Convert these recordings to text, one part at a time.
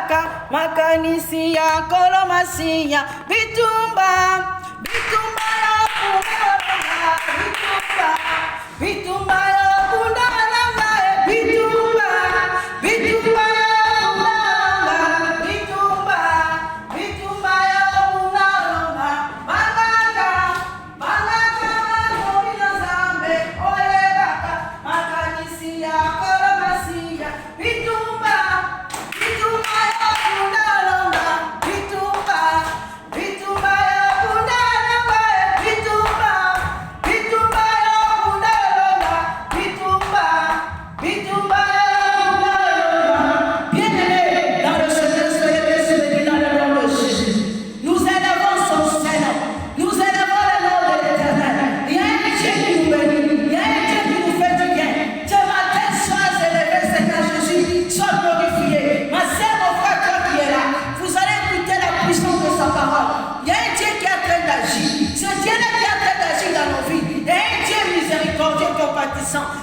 Olebaka, Makanisia, Kolomasia, Bitumba, Bitumba, Bitumba, Bitumba, Bitumba, Bitumba, Bitumba,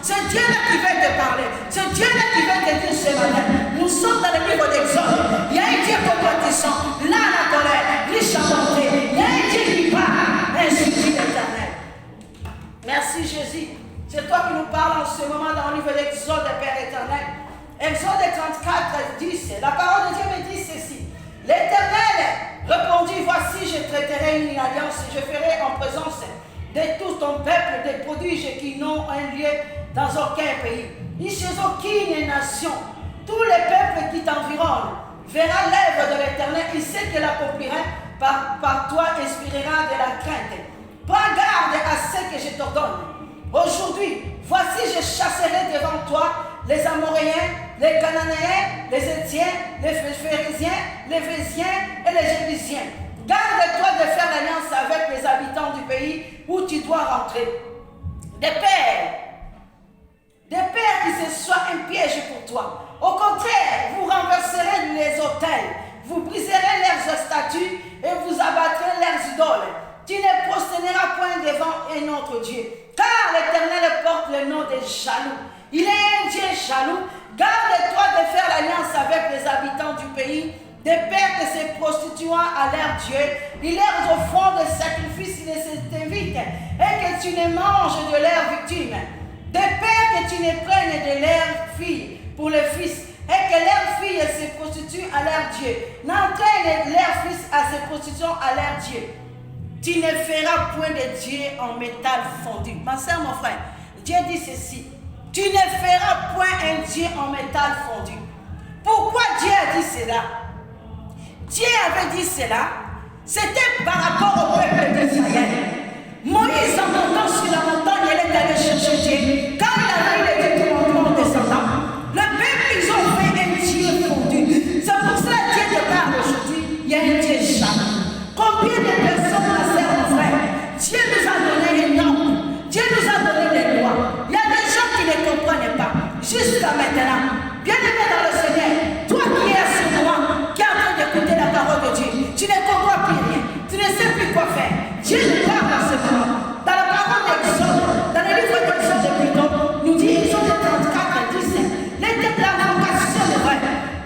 c'est Dieu-là qui veut te parler. C'est Dieu-là qui veut te dire ce matin. Nous sommes dans le livre d'Exode. Il y a un Dieu compatissant. Là, la colère, riche en bonté. Il y a un Dieu qui parle. Ainsi dit l'Éternel. Merci Jésus. C'est toi qui nous parles en ce moment dans le livre d'Exode, Père éternel. Exode 34, 10. La parole de Dieu me dit ceci. L'Éternel répondit, voici, je traiterai une alliance. Je ferai en présence de tout ton peuple des prodiges qui n'ont un lieu dans aucun pays, ni chez aucune nation. Tous les peuples qui t'environnent verra l'œuvre de l'Éternel, il sait que l'accomplira par toi inspirera de la crainte. Prends garde à ce que je t'ordonne. Aujourd'hui, voici je chasserai devant toi les Amoréens, les Cananéens, les Étiens, les Phérésiens, les Vésiens et les Jébusiens. Garde-toi de faire l'alliance avec les habitants du pays où tu dois rentrer. Des pères qui se soient un piège pour toi. Au contraire, vous renverserez les autels, vous briserez leurs statues et vous abattrez leurs idoles. Tu ne prosterneras point devant un autre Dieu, car l'Éternel porte le nom des jaloux. Il est un Dieu jaloux. Garde-toi de faire l'alliance avec les habitants du pays, des pères qui se prostituant à leur Dieu, ils leur offrent des sacrifices, ils t'invitent, et que tu ne manges de leurs victimes. Des pères que tu ne prennes de leurs filles pour les fils, et que leurs filles se prostituent à leur Dieu. N'entraîne leurs fils à se prostituer à leur Dieu. Tu ne feras point de Dieu en métal fondu. Ma soeur, mon frère, Dieu dit ceci. Tu ne feras point un Dieu en métal fondu. Pourquoi Dieu a dit cela? Dieu avait dit cela, c'était par rapport au peuple d'Israël. Moïse, en montant sur la montagne, il est allé chercher Dieu. Quand il a vu les commandements descendants, le peuple, ils ont fait un Dieu fondu. C'est pour cela que Dieu te parle aujourd'hui. Il y a un Dieu jaloux. Combien de personnes, ma sœur, mon frère, Dieu nous a donné les normes, Dieu nous a donné les lois. Il y a des gens qui ne comprennent pas. Jusqu'à maintenant, bien aimé dans le Seigneur, toi qui es à ce moment, qui es en train d'écouter la parole de Dieu, tu ne comprends plus rien, tu ne sais plus quoi faire. Dieu nous parle à ce moment. Dans la parole d'Exode, dans le livre d'Exode plutôt, nous dit Exode 34, 10, la vocation est vraie.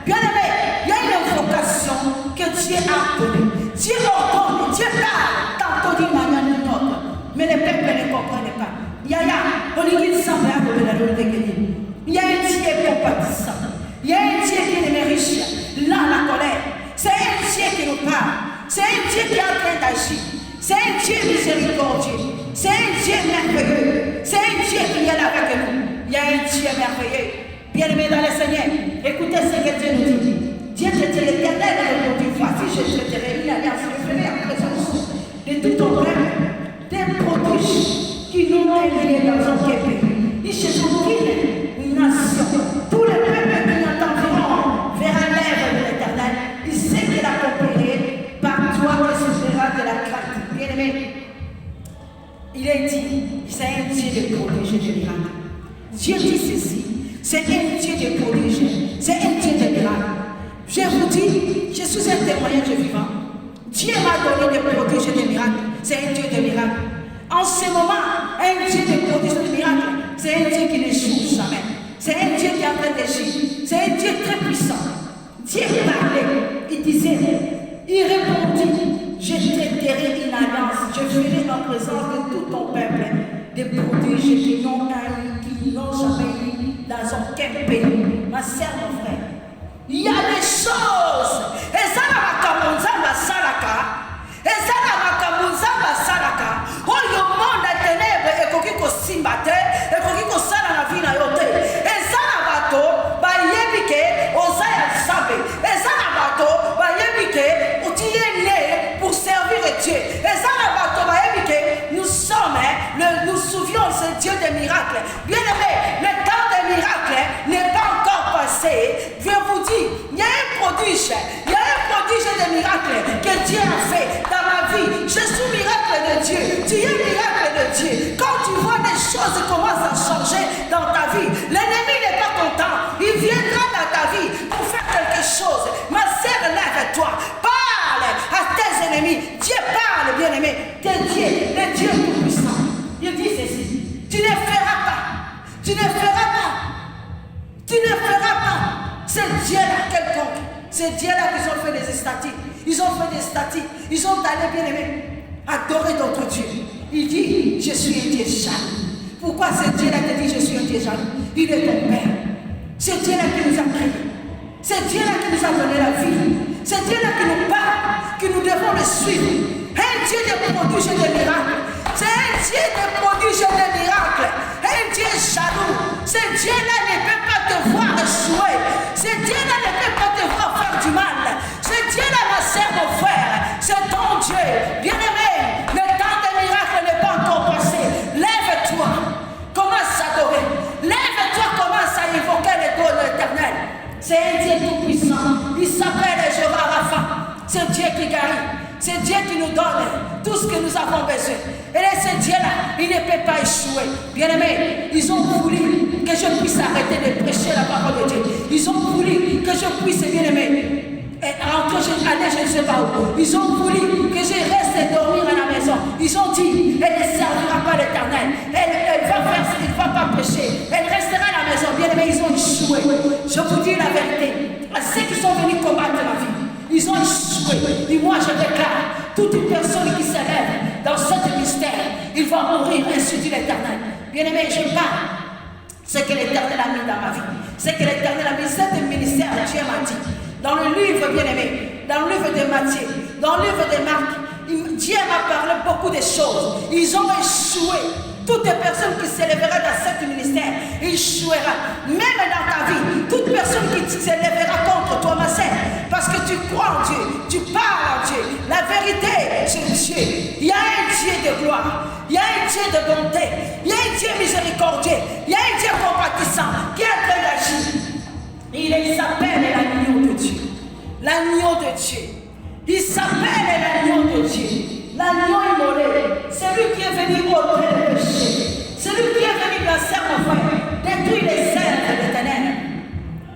Bien aimé, il y a une vocation que Dieu a donnée. Dieu ordonne, Dieu parle, tantôt d'une manière ou d'une autre. Mais les peuples ne comprennent pas. Il y a un Dieu compatissant. Il y a un Dieu qui est riche. Là, la colère. C'est un Dieu qui nous parle. C'est un Dieu qui est en train d'agir. C'est un Dieu miséricordieux. C'est un Dieu merveilleux. C'est un Dieu qui est là avec nous. Il y a un Dieu merveilleux. Bien-aimé dans le Seigneur, écoutez ce que Dieu nous dit. Dieu te dit, l'Éternel répondit, voici, je traiterai une alliance, je ferai en présence de tout ton peuple, des prodiges qui n'ont un lieu dans aucun pays, ni chez aucune nation. Tous les peuples qui n'entendront verra l'œuvre de l'Éternel. Il sait qu'il a compris par toi que ce sera de la crainte. Bien-aimé, il est dit, c'est un Dieu de prodiges et de miracles. Dieu dit ceci, c'est un Dieu de prodiges, c'est un Dieu de miracles. Je vous dis, je suis un témoignage vivant. Dieu m'a donné des prodiges et des miracles. C'est un Dieu de miracles. En ce moment, un Dieu de prodiges et de miracles, c'est un Dieu qui n'échoue jamais. C'est un Dieu qui est en train d'agir. C'est un Dieu très puissant. Dieu parlait. Il répondit, je traiterai une alliance, je ferai en présence de tout ton peuple des prodiges qui n'ont jamais eu dans aucun pays. Ma sœur, mon frère, il y a des choses. Et ça n'a pas commencé salaka. Et ça n'a pas commencé salaka. Oh, le monde est ténèbres et qu'on peut s'imbattre et qu'on peut s'en la vie na yote. Et ça n'a pas tout. Bah yébike, osaya sabe. Et ça n'a pas tout. Bah yébike, où tu es né pour servir Dieu. Et ça n'a pas tout. Bah yébike, nous sommes, nous souvions ce Dieu des miracles. Bien aimé, le temps des miracles n'est pas encore passé. Je vous dis, il y a un prodige des miracles que Dieu a fait dans ma vie. Je suis miracle de Dieu. Tu es miracle de Dieu. Quand tu vois des choses commencent à changer dans ta vie, l'ennemi n'est pas content. Il viendra dans ta vie pour faire quelque chose. Ma sœur, lève-toi. Parle à tes ennemis. Dieu parle, bien-aimé. Le Dieu tout-puissant. Il dit ceci. Tu ne feras pas. Tu ne feras pas. Tu ne feras pas. C'est Dieu-là quelconque. C'est Dieu-là qui ont fait des statues. Ils ont fait des statues. Ils ont allé, bien-aimé, adorer d'autres dieux. Il dit, je suis un Dieu jaloux. Pourquoi c'est Dieu-là qui dit, je suis un Dieu jaloux? Il est ton Père. C'est Dieu-là qui nous a créés. C'est Dieu-là qui nous a donné la vie. C'est Dieu-là qui nous parle, que nous devons le suivre. Un Dieu de prodiges et de miracles. C'est un Dieu de prodiges et de miracles. Un Dieu jaloux. Ce Dieu-là ne peut pas te voir échouer. Ce Dieu-là ne peut pas te voir faire du mal. Ce Dieu-là, ma sœur, mon frère, c'est ton Dieu. Bien-aimé, le temps des miracles n'est pas encore passé. Lève-toi. Commence à adorer. Lève-toi, commence à évoquer le don de l'Éternel. C'est un Dieu tout-puissant. Il s'appelle Jéhovah Rapha. C'est Dieu qui guérit. C'est Dieu qui nous donne tout ce que nous avons besoin. Et là, ce Dieu-là, il ne peut pas échouer. Bien-aimés, ils ont voulu que je puisse arrêter de prêcher la parole de Dieu. Ils ont voulu que je puisse, bien-aimés, rentrer, aller je ne sais pas où. Ils ont voulu que je reste dormir à la maison. Ils ont dit, elle ne servira pas l'Éternel. Elle va faire ce qu'il ne va pas prêcher. Elle restera à la maison. Bien-aimés, ils ont échoué. Je vous dis la vérité. À ceux qui sont venus combattre ma vie, ils ont échoué. Et moi, je déclare, toute une personne qui s'élève dans ce mystère, il va mourir, ainsi dit l'Éternel. Bien-aimé, je parle. C'est que l'Éternel a mis dans ma vie. C'est que l'Éternel a mis ce ministère, Dieu m'a dit. Dans le livre, bien-aimé, dans le livre de Matthieu, dans le livre de Marc, Dieu m'a parlé beaucoup de choses. Ils ont échoué. Toute personne qui s'élèvera dans ce ministère, échouera. Même dans ta vie, toute personne qui s'élèvera contre toi, ma sœur, parce que tu crois en Dieu, tu parles en Dieu. La vérité, c'est Dieu. Il y a un Dieu de gloire, il y a un Dieu de bonté, il y a un Dieu miséricordieux, il y a un Dieu compatissant qui est en train d'agir. Il s'appelle l'agneau de Dieu. L'agneau de Dieu. Il s'appelle l'agneau de Dieu. L'agneau immolé. C'est lui qui est venu ôter le péché. C'est lui qui est venu placer mon frère, détruire les œuvres des ténèbres.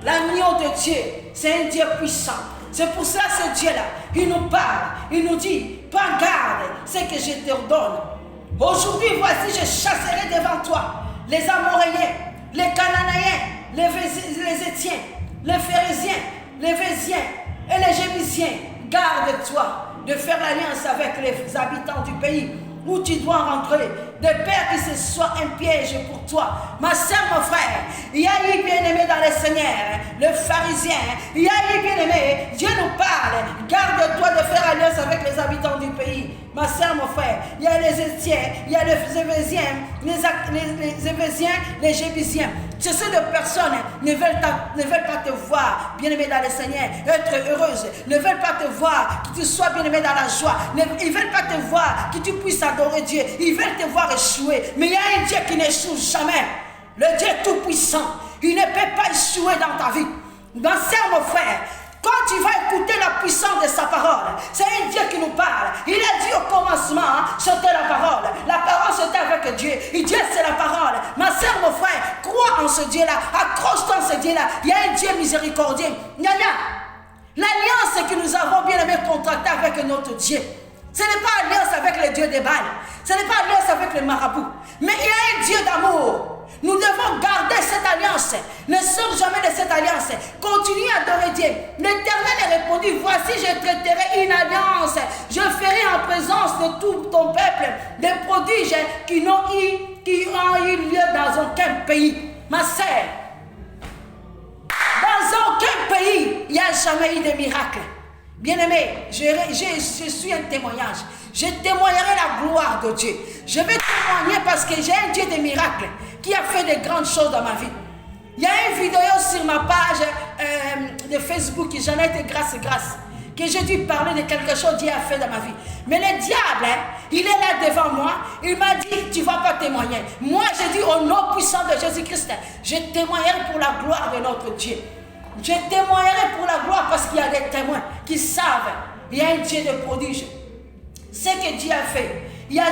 L'agneau de Dieu, c'est un Dieu puissant. C'est pour ça ce Dieu-là, il nous parle, il nous dit, prends garde, c'est que je t'ordonne. Aujourd'hui, voici, je chasserai devant toi les Amoréens, les Cananéens, les Étiens, les Phérésiens, les Vésiens et les Jébusiens. Garde-toi de faire l'alliance avec les habitants du pays où tu dois rentrer, de peur que ce soit un piège pour toi. Ma soeur, mon frère, il y a eu bien-aimé dans le Seigneur, le pharisien, il y a eu bien-aimé, Dieu nous parle, garde-toi de faire alliance avec les habitants du pays. Ma soeur, mon frère, il y a les Étiens, il y a les Évésiens, les Évésiens, les Jébusiens. Ce sont des personnes ne veulent pas te voir, bien-aimé dans le Seigneur, être heureuse, ne veulent pas te voir, que tu sois bien-aimé dans la joie, ils ne veulent pas te voir, que tu puisses adorer Dieu, ils veulent te voir échouer. Mais il y a un Dieu qui n'échoue jamais, le Dieu tout-puissant, il ne peut pas échouer dans ta vie. Ma sœur, mon frère, quand tu vas écouter la puissance de sa parole, c'est un Dieu qui nous parle. Il a dit au commencement, c'était la parole. La parole, c'était avec Dieu. Et Dieu, c'est la parole. Ma soeur, mon frère, crois en ce Dieu-là. Accroche-toi en ce Dieu-là. Il y a un Dieu miséricordieux. L'alliance que nous avons bien aimé contractée avec notre Dieu, ce n'est pas alliance avec le Dieu des Baals. Ce n'est pas alliance avec les marabouts. Mais il y a un Dieu d'amour. Nous devons garder cette alliance. Ne sors jamais de cette alliance. Continue à adorer Dieu. L'Éternel répondit dit, voici, je traiterai une alliance. Je ferai en présence de tout ton peuple des prodiges qui ont eu lieu dans aucun pays. Ma sœur, dans aucun pays, il n'y a jamais eu de miracle. Bien-aimé, je suis un témoignage. Je témoignerai la gloire de Dieu. Je vais témoigner parce que j'ai un Dieu de miracles qui a fait de grandes choses dans ma vie. Il y a une vidéo sur ma page de Facebook, j'en ai été grâce, que j'ai dû parler de quelque chose que Dieu a fait dans ma vie. Mais le diable, il est là devant moi, il m'a dit, tu ne vas pas témoigner. Moi, j'ai dit, au nom puissant de Jésus-Christ, je témoignerai pour la gloire de notre Dieu. Je témoignerai pour la gloire parce qu'il y a des témoins qui savent, il y a un Dieu de prodige. Ce que Dieu a fait, il n'y a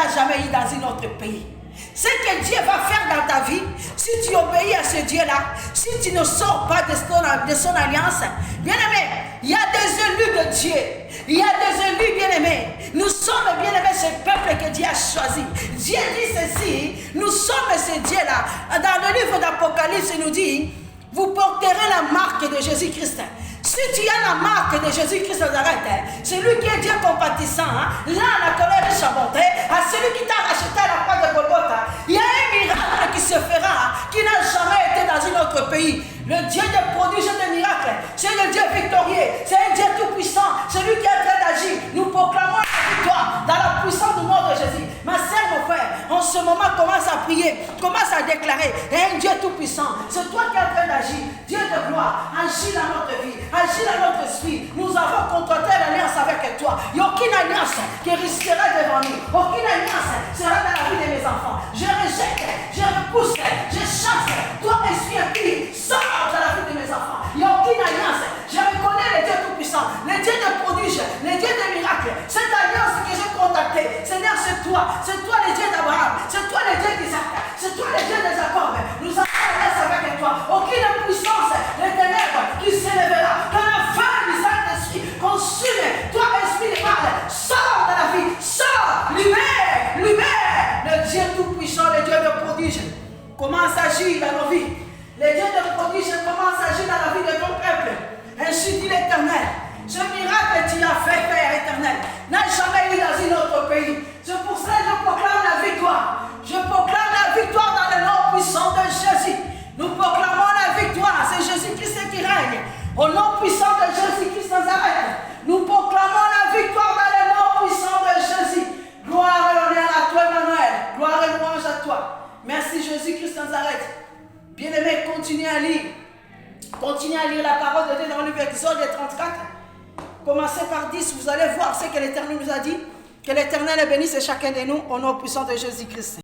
jamais eu dans un autre pays. Ce que Dieu va faire dans ta vie, si tu obéis à ce Dieu-là, si tu ne sors pas de son alliance, bien-aimé, il y a des élus de Dieu. Il y a des élus bien-aimés. Nous sommes bien-aimés ce peuple que Dieu a choisi. Dieu dit ceci, nous sommes ce Dieu-là. Dans le livre d'Apocalypse, il nous dit, vous porterez la marque de Jésus-Christ. Si tu as la marque de Jésus-Christ de Nazareth, c'est lui qui est Dieu compatissant, là la colère est bonté, à celui qui t'a racheté à la croix de Golgotha, il y a un miracle qui se fera, qui n'a jamais été dans un autre pays. Le Dieu de prodiges et de miracles, c'est le Dieu victorieux, c'est un Dieu tout-puissant, c'est lui qui est en train d'agir. Nous proclamons la victoire dans la puissance du nom de Jésus. Ma sœur, mon frère, en ce moment, commence à prier, commence à déclarer, un Dieu tout-puissant, c'est toi qui es en train d'agir. Dieu de gloire, agis dans notre vie, agis dans notre esprit. Nous avons contracté l'alliance avec toi. Il n'y a aucune alliance qui restera devant nous. Aucune alliance sera dans la vie de mes enfants. Je rejette, je repousse, je chasse. Toi, esprit impie, sors dans la vie de mes enfants. Il n'y a aucune alliance. Je reconnais le Dieu tout-puissant, le Dieu de prodiges, le Dieu de miracles. Cette alliance que j'ai contactée, Seigneur, c'est toi le Dieu d'Abraham, c'est toi le Dieu d'Isaac, c'est toi le Dieu de Jacob. Nous avons alliance avec toi. Aucune puissance des ténèbres qui s'élèvera. Que le feu du Saint-Esprit consume. Toi, esprit de mal, sors de la vie, sors, libère. Le Dieu tout-puissant, le Dieu de prodiges, commence à agir dans nos vies. Le Dieu de prodiges commence à agir dans la vie de ton peuple. Ainsi dit l'Éternel. Ce miracle que tu as fait, Père éternel, n'a jamais eu dans un autre pays. C'est pour ça que je proclame la victoire. Je proclame la victoire dans le nom puissant de Jésus. Nous proclamons la victoire. C'est Jésus-Christ qui règne. Au nom puissant de Jésus-Christ Nazareth, nous proclamons la victoire dans le nom puissant de Jésus. Gloire et honneur à toi, Emmanuel. Gloire et louange à toi. Merci Jésus-Christ Nazareth. Bien-aimé, continuez à lire. Continuez à lire la parole de Dieu dans le livre Exode 34. Commencez par 10, vous allez voir ce que l'Éternel nous a dit. Que l'Éternel bénisse chacun de nous au nom puissant de Jésus-Christ.